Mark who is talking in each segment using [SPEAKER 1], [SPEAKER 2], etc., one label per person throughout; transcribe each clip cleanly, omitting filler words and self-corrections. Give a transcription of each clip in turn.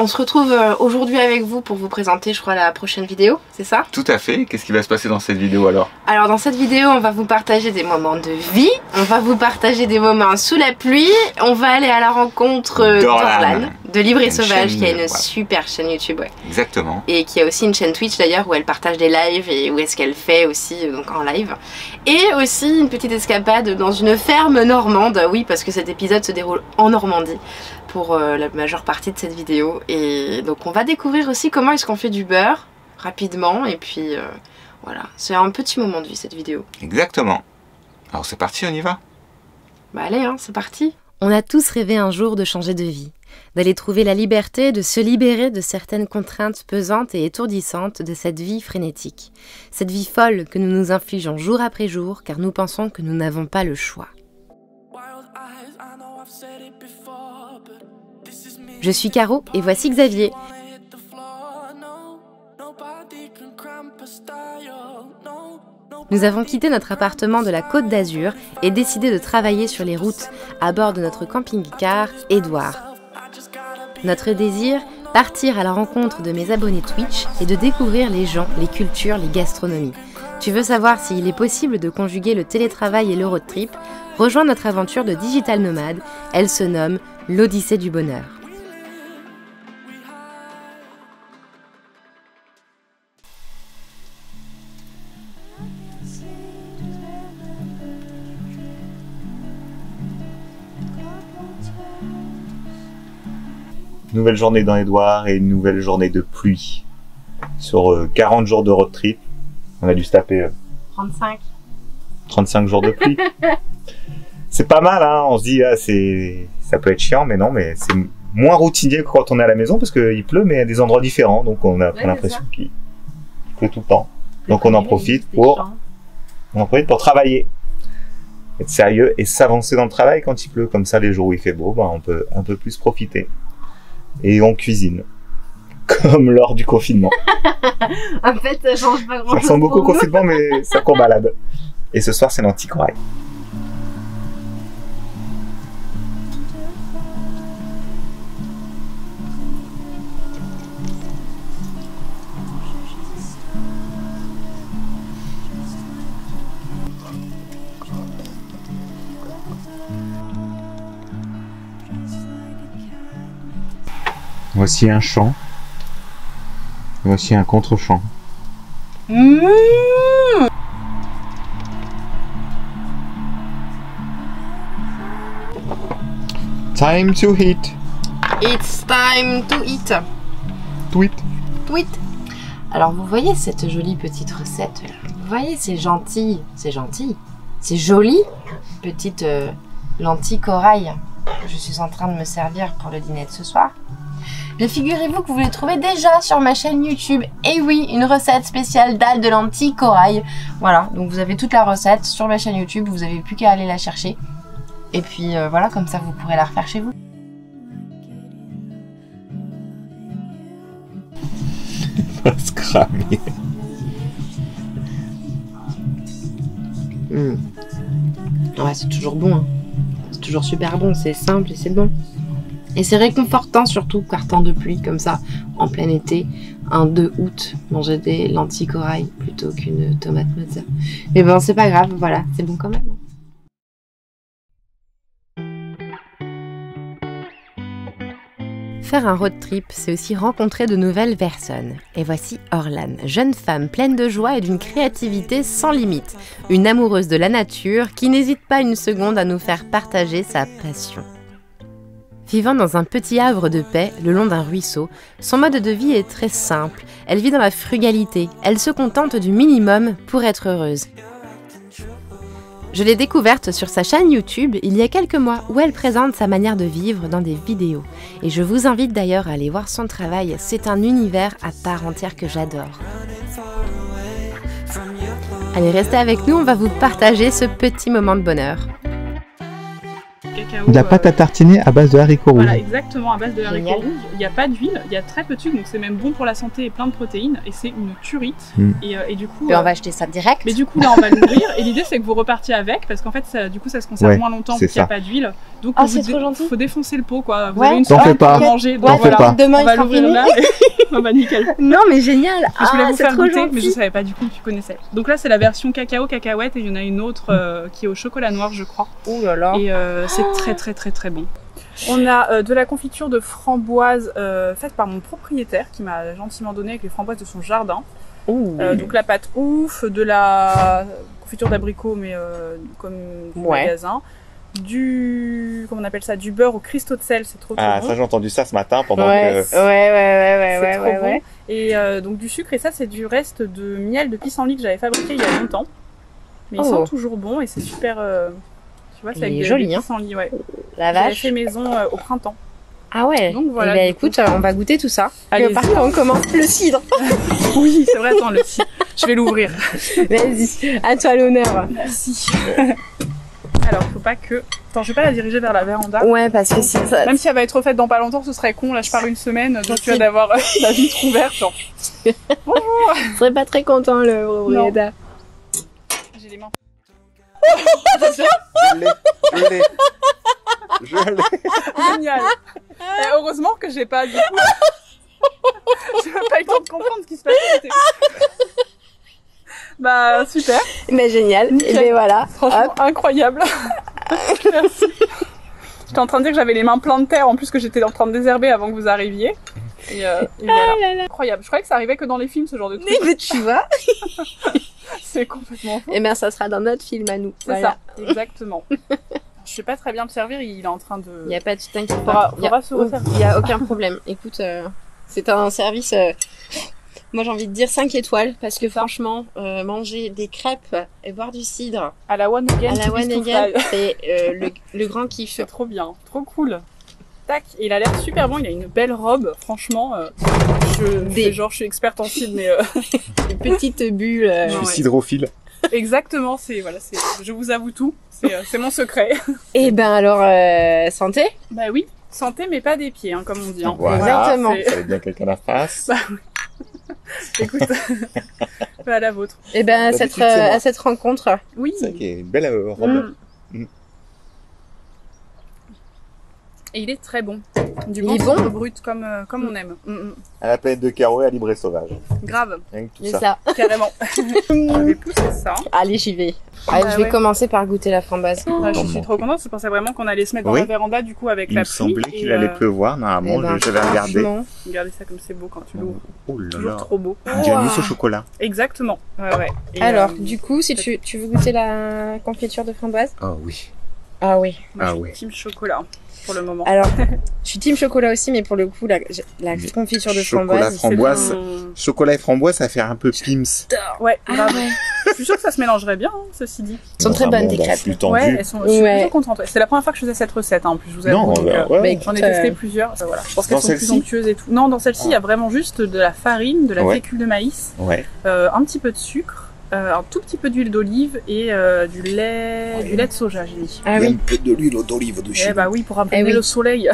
[SPEAKER 1] On se retrouve aujourd'hui avec vous pour vous présenter, je crois, la prochaine vidéo, c'est ça?
[SPEAKER 2] Tout à fait. Qu'est-ce qui va se passer dans cette vidéo alors?
[SPEAKER 1] Alors dans cette vidéo, on va vous partager des moments de vie, on va vous partager des moments sous la pluie, on va aller à la rencontre d'Orlan, de Libre et Sauvage, qui a une super chaîne YouTube. Ouais.
[SPEAKER 2] Exactement.
[SPEAKER 1] Et qui a aussi une chaîne Twitch d'ailleurs, où elle partage des lives et où est-ce qu'elle fait aussi donc en live. Et aussi une petite escapade dans une ferme normande, oui, parce que cet épisode se déroule en Normandie pour la majeure partie de cette vidéo. Et donc on va découvrir aussi comment est-ce qu'on fait du beurre rapidement, et puis voilà, c'est un petit moment de vie cette vidéo.
[SPEAKER 2] Exactement. Alors c'est parti, on y va?
[SPEAKER 1] Bah allez, hein, c'est parti.
[SPEAKER 3] On a tous rêvé un jour de changer de vie, d'aller trouver la liberté, de se libérer de certaines contraintes pesantes et étourdissantes de cette vie frénétique. Cette vie folle que nous nous infligeons jour après jour car nous pensons que nous n'avons pas le choix. Je suis Caro et voici Xavier. Nous avons quitté notre appartement de la Côte d'Azur et décidé de travailler sur les routes à bord de notre camping-car Édouard. Notre désir, partir à la rencontre de mes abonnés Twitch et de découvrir les gens, les cultures, les gastronomies. Tu veux savoir s'il est possible de conjuguer le télétravail et le road trip? Rejoins notre aventure de digital nomade. Elle se nomme l'Odyssée du bonheur.
[SPEAKER 2] Nouvelle journée dans Édouard et une nouvelle journée de pluie. Sur 40 jours de road trip, on a dû se taper 35 jours de pluie. C'est pas mal, hein. On se dit, ah, ça peut être chiant, mais non, mais c'est moins routinier que quand on est à la maison parce qu'il pleut, mais à des endroits différents. Donc on a l'impression qu'il pleut tout le temps. Donc on en profite pour travailler, être sérieux et s'avancer dans le travail quand il pleut. Comme ça, les jours où il fait beau, bah, on peut un peu plus profiter. Et on cuisine, comme lors du confinement.
[SPEAKER 1] En fait, ça change pas grand-chose.
[SPEAKER 2] Ça ressemble beaucoup au confinement, mais ça court malade. Et ce soir, c'est l'anticorail. Voici un chant. Voici un contre-chant. Time to eat.
[SPEAKER 1] It's time to eat.
[SPEAKER 2] Tweet.
[SPEAKER 1] Tweet. Alors vous voyez cette jolie petite recette là. Vous voyez, c'est gentil. C'est gentil. C'est joli. Petite lentille corail. Je suis en train de me servir pour le dîner de ce soir. Bien, figurez-vous que vous les trouvez déjà sur ma chaîne YouTube. Et oui, une recette spéciale d'algues de lentilles corail. Voilà, donc vous avez toute la recette sur ma chaîne YouTube. Vous n'avez plus qu'à aller la chercher. Et puis voilà, comme ça vous pourrez la refaire chez vous.
[SPEAKER 2] Il va se cramer.
[SPEAKER 1] Ouais, c'est toujours bon. Hein. C'est toujours super bon, c'est simple et c'est bon. Et c'est réconfortant surtout par temps de pluie comme ça, en plein été, un 2 août, manger des lentilles corail plutôt qu'une tomate mozza. Mais bon, c'est pas grave, voilà, c'est bon quand même.
[SPEAKER 3] Faire un road trip, c'est aussi rencontrer de nouvelles personnes. Et voici Orlan, jeune femme pleine de joie et d'une créativité sans limite. Une amoureuse de la nature qui n'hésite pas une seconde à nous faire partager sa passion. Vivant dans un petit havre de paix, le long d'un ruisseau, son mode de vie est très simple. Elle vit dans la frugalité, elle se contente du minimum pour être heureuse. Je l'ai découverte sur sa chaîne YouTube il y a quelques mois où elle présente sa manière de vivre dans des vidéos. Et je vous invite d'ailleurs à aller voir son travail, c'est un univers à part entière que j'adore. Allez, restez avec nous, on va vous partager ce petit moment de bonheur.
[SPEAKER 4] cacao.
[SPEAKER 2] De la pâte à tartiner à base de haricots rouges.
[SPEAKER 4] Voilà, exactement, à base de haricots
[SPEAKER 1] Génial.
[SPEAKER 4] rouges. Il n'y a pas d'huile, il y a très peu de sucre, donc c'est même bon pour la santé et plein de protéines. Et c'est une tuerie. Et du coup.
[SPEAKER 1] Et on va acheter ça direct.
[SPEAKER 4] Mais du coup, là, on va l'ouvrir. Et l'idée, c'est que vous repartiez avec, parce qu'en fait, du coup, ça se conserve moins longtemps
[SPEAKER 2] c'est
[SPEAKER 4] parce qu'il n'y a
[SPEAKER 2] ça.
[SPEAKER 4] pas d'huile. Donc,
[SPEAKER 1] Ah, c'est trop gentil.
[SPEAKER 4] Il faut défoncer le pot, quoi. Vous
[SPEAKER 1] Ouais.
[SPEAKER 4] avez une
[SPEAKER 2] T'en
[SPEAKER 4] soirée
[SPEAKER 2] fais pas.
[SPEAKER 4] pour manger.
[SPEAKER 2] T'en fais pas.
[SPEAKER 1] Demain,
[SPEAKER 4] On
[SPEAKER 1] il
[SPEAKER 4] va
[SPEAKER 1] sera
[SPEAKER 4] l'ouvrir
[SPEAKER 1] fini.
[SPEAKER 4] là. Ah bah nickel.
[SPEAKER 1] Non, mais génial.
[SPEAKER 4] Je voulais vous
[SPEAKER 1] c'est
[SPEAKER 4] faire
[SPEAKER 1] trop
[SPEAKER 4] goûter, mais je
[SPEAKER 1] gentil.
[SPEAKER 4] savais pas du coup que tu connaissais. Donc là, c'est la version cacao, cacahuète, et il y en a une autre qui est au chocolat noir, je crois.
[SPEAKER 1] Oh là là.
[SPEAKER 4] Et c'est très très très très bon. On a de la confiture de framboise faite par mon propriétaire qui m'a gentiment donné avec les framboises de son jardin. Donc la pâte ouf, de la confiture d'abricot mais comme du magasin. Comment on appelle ça, du beurre au cristaux de sel, c'est trop
[SPEAKER 2] Ah,
[SPEAKER 4] bon.
[SPEAKER 2] ça j'ai entendu ça ce matin pendant
[SPEAKER 1] Ouais,
[SPEAKER 2] que...
[SPEAKER 4] C'est trop bon. Et donc du sucre, et ça c'est du reste de miel de pissenlit que j'avais fabriqué il y a longtemps. Mais il sent toujours bon et c'est super... tu vois, c'est avec des
[SPEAKER 1] joli, hein.
[SPEAKER 4] pissenlits, ouais.
[SPEAKER 1] La
[SPEAKER 4] J'avais
[SPEAKER 1] vache.
[SPEAKER 4] fait maison au printemps.
[SPEAKER 1] Ah ouais.
[SPEAKER 4] Donc voilà.
[SPEAKER 1] Eh ben,
[SPEAKER 4] du coup.
[SPEAKER 1] écoute, on va goûter tout ça.
[SPEAKER 4] Allez-y.
[SPEAKER 1] Par contre, on commence le cidre.
[SPEAKER 4] Oui, c'est vrai, attends, je vais l'ouvrir.
[SPEAKER 1] Vas-y, à toi l'honneur.
[SPEAKER 4] Merci. Alors, faut pas que... Attends, je vais pas la diriger vers la véranda.
[SPEAKER 1] Ouais, parce que si ça...
[SPEAKER 4] Même si elle va être refaite dans pas longtemps, ce serait con. Là, je pars une semaine, donc tu vas d'avoir la vitre ouverte. Genre. Bonjour.
[SPEAKER 1] Je serais pas très content le propriétaire.
[SPEAKER 4] J'ai les mains.
[SPEAKER 2] Je l'ai.
[SPEAKER 4] Génial. Et heureusement que j'ai pas, du coup... j'ai pas eu le temps de comprendre ce qui se passait. Bah, super.
[SPEAKER 1] Mais génial.
[SPEAKER 4] Nickel.
[SPEAKER 1] Et ben voilà.
[SPEAKER 4] Franchement,
[SPEAKER 1] Hop.
[SPEAKER 4] incroyable. Merci. J'étais en train de dire que j'avais les mains pleines de terre, en plus que j'étais en train de désherber avant que vous arriviez. Et voilà. Incroyable. Je croyais que ça arrivais que dans les films, ce genre de truc.
[SPEAKER 1] Mais tu vois.
[SPEAKER 4] C'est complètement fou.
[SPEAKER 1] Et ben ça sera dans notre film à nous.
[SPEAKER 4] C'est ça, exactement. Je sais pas très bien me servir, il est en train de...
[SPEAKER 1] Il y a pas de t'inquiète pas.
[SPEAKER 4] Faudra se refaire.
[SPEAKER 1] Il y a aucun problème. Écoute, c'est un service... Moi j'ai envie de dire 5 étoiles parce que franchement, manger des crêpes et boire du cidre
[SPEAKER 4] À la One Again,
[SPEAKER 1] à la One Again,
[SPEAKER 4] Fly.
[SPEAKER 1] c'est le grand kiff.
[SPEAKER 4] C'est trop bien, trop cool. Tac, et il a l'air super bon, il a une belle robe, franchement. Je suis experte en cidre, mais...
[SPEAKER 1] Des petites bulles.
[SPEAKER 2] Je suis
[SPEAKER 4] ouais.
[SPEAKER 2] cidrophile.
[SPEAKER 4] Exactement, je vous avoue tout, c'est mon secret.
[SPEAKER 1] Et ben alors, santé.
[SPEAKER 4] Bah oui, santé mais pas des pieds, hein, comme on dit. Hein.
[SPEAKER 2] Voilà,
[SPEAKER 1] Exactement.
[SPEAKER 2] il fallait bien que quelqu'un la fasse.
[SPEAKER 4] Bah oui. Écoute, à la vôtre.
[SPEAKER 1] Et ben
[SPEAKER 2] D'habitude, c'est moi.
[SPEAKER 1] à cette rencontre.
[SPEAKER 4] Oui.
[SPEAKER 2] C'est ça qui est une belle robe.
[SPEAKER 4] Et il est très bon. Du
[SPEAKER 1] Il
[SPEAKER 4] bon
[SPEAKER 1] est bon
[SPEAKER 4] sucre brut comme on aime.
[SPEAKER 2] À la planète de Caro et à Libre et Sauvage.
[SPEAKER 4] Grave,
[SPEAKER 2] Rien que tout
[SPEAKER 1] C'est
[SPEAKER 2] ça.
[SPEAKER 1] ça.
[SPEAKER 4] carrément. Je vais pousser ça.
[SPEAKER 1] Allez, j'y vais. Allez, je vais commencer par goûter la framboise.
[SPEAKER 4] Je suis trop contente, je pensais vraiment qu'on allait se mettre dans
[SPEAKER 2] Oui.
[SPEAKER 4] la véranda du coup avec
[SPEAKER 2] Il
[SPEAKER 4] la
[SPEAKER 2] me
[SPEAKER 4] pluie.
[SPEAKER 2] semblait qu'il
[SPEAKER 4] et,
[SPEAKER 2] allait pleuvoir. Normalement,
[SPEAKER 1] Eh ben,
[SPEAKER 2] j'avais regardé.
[SPEAKER 1] franchement.
[SPEAKER 4] Regardez ça comme c'est beau quand tu l'ouvres.
[SPEAKER 2] Oh là
[SPEAKER 4] Toujours
[SPEAKER 2] là.
[SPEAKER 4] trop beau.
[SPEAKER 2] Du mousse au chocolat.
[SPEAKER 4] Exactement. Ouais. Et,
[SPEAKER 1] Alors, du coup, si tu veux goûter la confiture de framboise.
[SPEAKER 2] Oh oui.
[SPEAKER 1] Ah oui.
[SPEAKER 4] moi,
[SPEAKER 2] ah
[SPEAKER 4] je
[SPEAKER 2] ouais.
[SPEAKER 4] suis team chocolat pour le moment.
[SPEAKER 1] Alors, je suis team chocolat aussi, mais pour le coup, la confiture de
[SPEAKER 2] Chocolat
[SPEAKER 1] framboise.
[SPEAKER 2] framboise.
[SPEAKER 4] C'est mon-
[SPEAKER 2] Chocolat et framboise, ça fait un peu pims.
[SPEAKER 4] Ouais, grave.
[SPEAKER 1] Ah ouais.
[SPEAKER 4] Je suis sûre que ça se mélangerait bien, hein, ceci dit.
[SPEAKER 1] Elles sont très bonnes, tes crêpes.
[SPEAKER 2] Plus tendu.
[SPEAKER 4] Ouais, elles sont. Je suis
[SPEAKER 1] Ouais.
[SPEAKER 4] plutôt contente. Ouais. C'est la première fois que je faisais cette recette, hein, en plus. Je vous avoue.
[SPEAKER 2] Non,
[SPEAKER 4] donc,
[SPEAKER 2] ouais.
[SPEAKER 1] Bah, écoute,
[SPEAKER 4] j'en ai testé plusieurs. Voilà. Je pense qu'elles
[SPEAKER 2] Dans
[SPEAKER 4] sont plus
[SPEAKER 2] celle-ci
[SPEAKER 4] onctueuses et tout. Non, dans celle-ci, il y a vraiment juste de la farine, de la
[SPEAKER 2] Ouais.
[SPEAKER 4] fécule de maïs,
[SPEAKER 2] Ouais.
[SPEAKER 4] un petit peu de sucre, un tout petit peu d'huile d'olive et du lait de soja, j'ai mis.
[SPEAKER 1] Ah oui.
[SPEAKER 2] peu de l'huile d'olive dessus.
[SPEAKER 4] Eh bah oui, pour amener
[SPEAKER 1] Eh oui.
[SPEAKER 4] le soleil.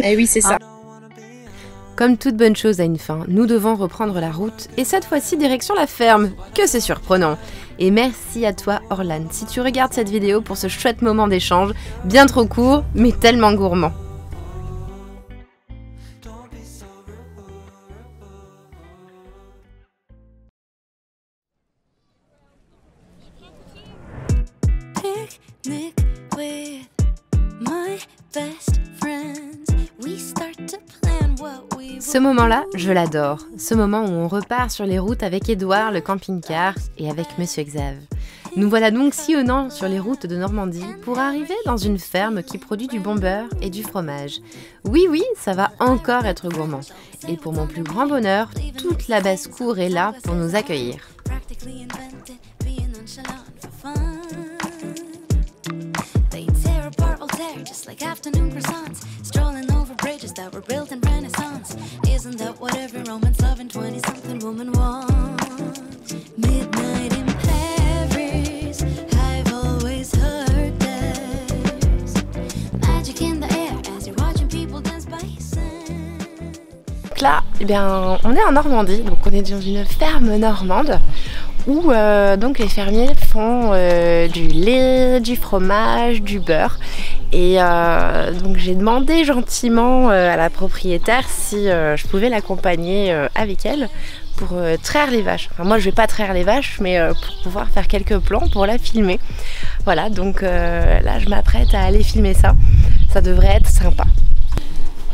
[SPEAKER 1] Eh oui, c'est ça.
[SPEAKER 3] Comme toute bonne chose a une fin, nous devons reprendre la route, et cette fois-ci direction la ferme. Que c'est surprenant. Et merci à toi Orlan, si tu regardes cette vidéo pour ce chouette moment d'échange, bien trop court, mais tellement gourmand.
[SPEAKER 5] Picnic with my best friends. We start to plan what we
[SPEAKER 3] Ce moment-là, je l'adore. Ce moment où on repart sur les routes avec Édouard, le camping-car, et avec Monsieur Xav. Nous voilà donc sillonnant sur les routes de Normandie pour arriver dans une ferme qui produit du bon beurre et du fromage. Oui, ça va encore être gourmand. Et pour mon plus grand bonheur, toute la basse-cour est là pour nous accueillir.
[SPEAKER 5] practically invented being nonchalant for fun. They tear apart Voltaire just like afternoon croissants, strolling over bridges that were built in Renaissance. Isn't that what every romance loving 20-something woman wants? Midnight in Paris, I've always heard there's
[SPEAKER 3] Donc là, eh bien, on est en Normandie, donc on est dans une ferme normande où donc les fermiers font du lait, du fromage, du beurre. Et donc j'ai demandé gentiment à la propriétaire si je pouvais l'accompagner avec elle pour traire les vaches. Enfin, moi je vais pas traire les vaches, mais pour pouvoir faire quelques plans pour la filmer. Voilà, donc là je m'apprête à aller filmer ça. Ça devrait être sympa.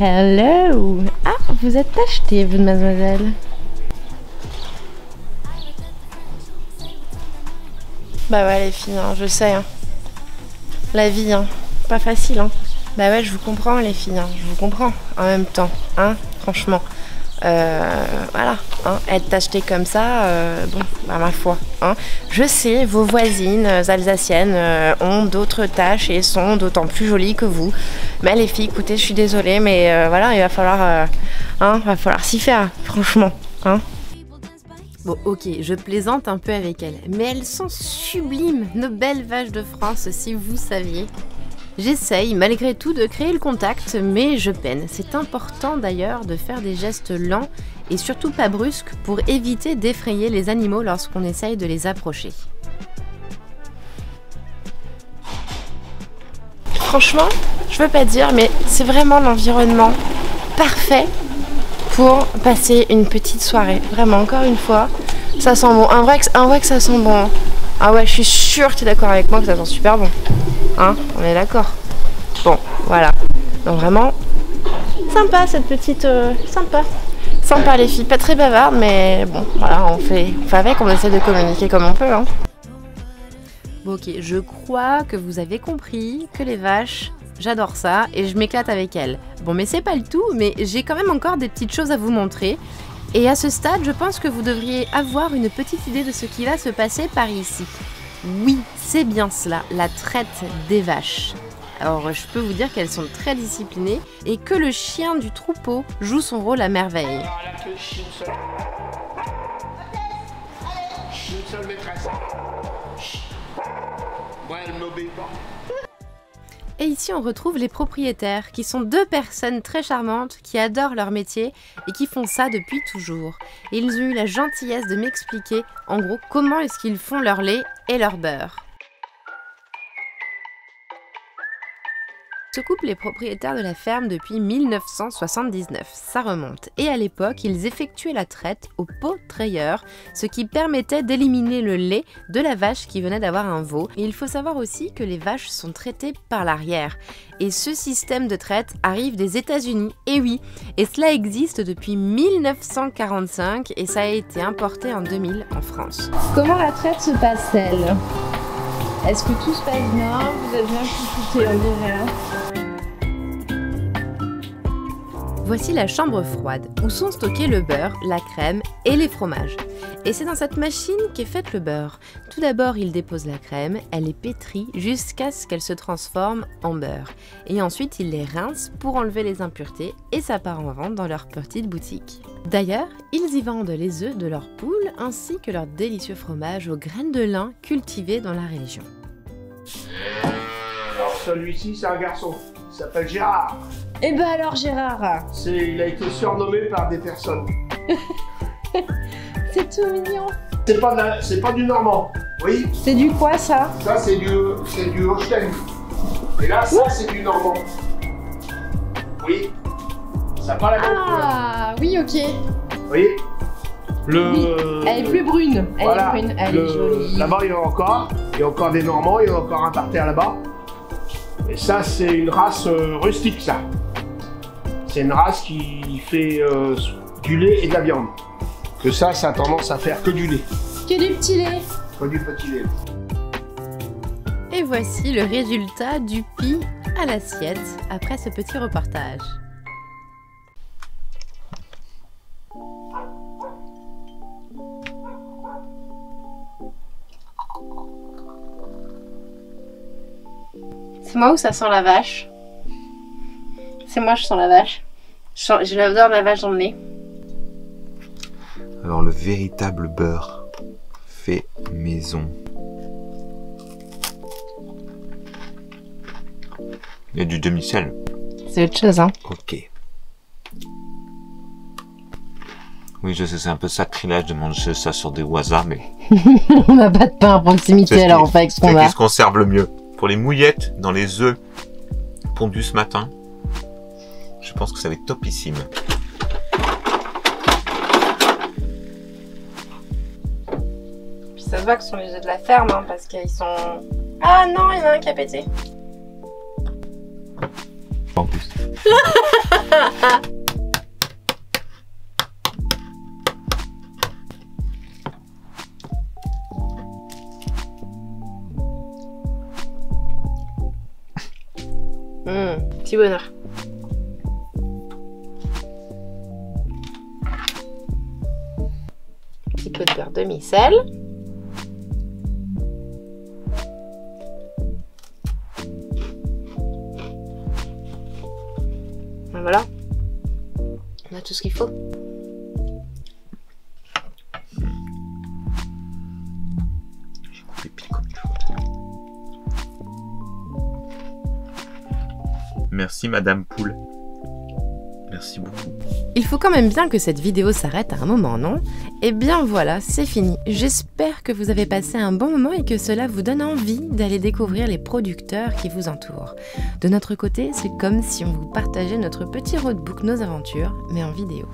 [SPEAKER 3] Hello! Ah, vous êtes achetée, vous, mademoiselle. Bah ouais, les filles, hein, je sais. Hein. La vie, hein, pas facile. Hein. Bah ouais, je vous comprends, les filles, hein, je vous comprends en même temps, hein, franchement. Voilà, hein, être achetée comme ça, bon, bah ma foi. Hein. Je sais, vos voisines alsaciennes ont d'autres tâches et sont d'autant plus jolies que vous. Mais les filles, écoutez, je suis désolée, mais voilà, il va falloir s'y faire, franchement. Hein. Bon, ok, je plaisante un peu avec elles, mais elles sont sublimes, nos belles vaches de France, si vous saviez. J'essaye malgré tout de créer le contact, mais je peine. C'est important d'ailleurs de faire des gestes lents et surtout pas brusques pour éviter d'effrayer les animaux lorsqu'on essaye de les approcher. Franchement, je veux pas dire, mais c'est vraiment l'environnement parfait pour passer une petite soirée. Vraiment, encore une fois, ça sent bon. Un vrai que ça sent bon. Ah ouais, je suis sûre que tu es d'accord avec moi que ça sent super bon. Hein, on est d'accord. Bon, voilà. Donc vraiment, sympa cette petite... Sympa les filles, pas très bavardes, mais bon, voilà, on fait avec, on essaie de communiquer comme on peut. Hein. Bon, ok, je crois que vous avez compris que les vaches... J'adore ça et je m'éclate avec elles. Bon, mais c'est pas le tout, mais j'ai quand même encore des petites choses à vous montrer. Et à ce stade, je pense que vous devriez avoir une petite idée de ce qui va se passer par ici. Oui, c'est bien cela, la traite des vaches. Alors, je peux vous dire qu'elles sont très disciplinées et que le chien du troupeau joue son rôle à merveille.
[SPEAKER 6] Alors, elle a que une seule. Une seule maîtresse. Moi, elle m'obéit pas.
[SPEAKER 3] Et ici, on retrouve les propriétaires, qui sont deux personnes très charmantes, qui adorent leur métier et qui font ça depuis toujours. Et ils ont eu la gentillesse de m'expliquer, en gros, comment est-ce qu'ils font leur lait et leur beurre. Ce couple est propriétaire de la ferme depuis 1979, ça remonte. Et à l'époque, ils effectuaient la traite au pot trayeur, ce qui permettait d'éliminer le lait de la vache qui venait d'avoir un veau. Et il faut savoir aussi que les vaches sont traitées par l'arrière. Et ce système de traite arrive des États-Unis, et oui, et cela existe depuis 1945 et ça a été importé en 2000 en France.
[SPEAKER 1] Comment la traite se passe-t-elle? Est-ce que tout se passe bien? Vous êtes bien chouchoutés, on dirait.
[SPEAKER 3] Voici la chambre froide, où sont stockés le beurre, la crème et les fromages. Et c'est dans cette machine qu'est fait le beurre. Tout d'abord, il dépose la crème, elle est pétrie jusqu'à ce qu'elle se transforme en beurre. Et ensuite, il les rince pour enlever les impuretés et ça part en vente dans leur petite boutique. D'ailleurs, ils y vendent les œufs de leurs poules ainsi que leur délicieux fromage aux graines de lin cultivées dans la région.
[SPEAKER 6] Alors, celui-ci, c'est un garçon. Il s'appelle Gérard.
[SPEAKER 1] Eh ben alors Gérard,
[SPEAKER 6] Il a été surnommé par des personnes.
[SPEAKER 1] c'est tout mignon.
[SPEAKER 6] C'est pas du normand, oui.
[SPEAKER 1] C'est du quoi ça?
[SPEAKER 6] Ça c'est du Holstein. Et là ça c'est du normand. Oui. Ça n'a pas la même couleur.
[SPEAKER 1] Ah oui, ok.
[SPEAKER 6] Vous voyez
[SPEAKER 1] Elle est plus brune.
[SPEAKER 6] Voilà.
[SPEAKER 1] Elle est jolie.
[SPEAKER 6] Là-bas il y en a encore. Il y a encore des normands, il y en a encore un par terre là-bas. Et ça c'est une race rustique ça. C'est une race qui fait du lait et de la viande. Que ça a tendance à faire que du lait.
[SPEAKER 1] Que du petit lait.
[SPEAKER 6] Que du petit lait.
[SPEAKER 3] Et voici le résultat du pis à l'assiette après ce petit reportage. C'est moi ou ça sent la vache? C'est moi, je sens la vache. J'ai l'odeur de la vache dans le nez.
[SPEAKER 2] Alors le véritable beurre fait maison. Il y a du demi-sel.
[SPEAKER 3] C'est autre chose, hein.
[SPEAKER 2] Ok. Oui, je sais, c'est un peu sacrilège de manger ça sur des wasas, mais...
[SPEAKER 1] On n'a pas de pain à proximité, alors on fait avec ce qu'on a.
[SPEAKER 2] C'est ce qui se conserve le mieux. Pour les mouillettes dans les œufs pondus ce matin, je pense que ça va être topissime.
[SPEAKER 1] Puis ça se voit que ce sont les œufs de la ferme, hein, parce qu'ils sont... Ah non, il y en a un qui a pété.
[SPEAKER 2] En plus.
[SPEAKER 1] Petit bonheur. Petit peu de beurre demi-sel. Et voilà. On a tout ce qu'il faut.
[SPEAKER 2] J'ai coupé pile comme il faut. Merci Madame Poule. Merci beaucoup.
[SPEAKER 3] Il faut quand même bien que cette vidéo s'arrête à un moment, non? Eh bien voilà, c'est fini. J'espère que vous avez passé un bon moment et que cela vous donne envie d'aller découvrir les producteurs qui vous entourent. De notre côté, c'est comme si on vous partageait notre petit roadbook Nos Aventures, mais en vidéo.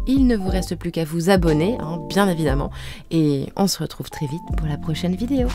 [SPEAKER 3] Il ne vous reste plus qu'à vous abonner, hein, bien évidemment, et on se retrouve très vite pour la prochaine vidéo.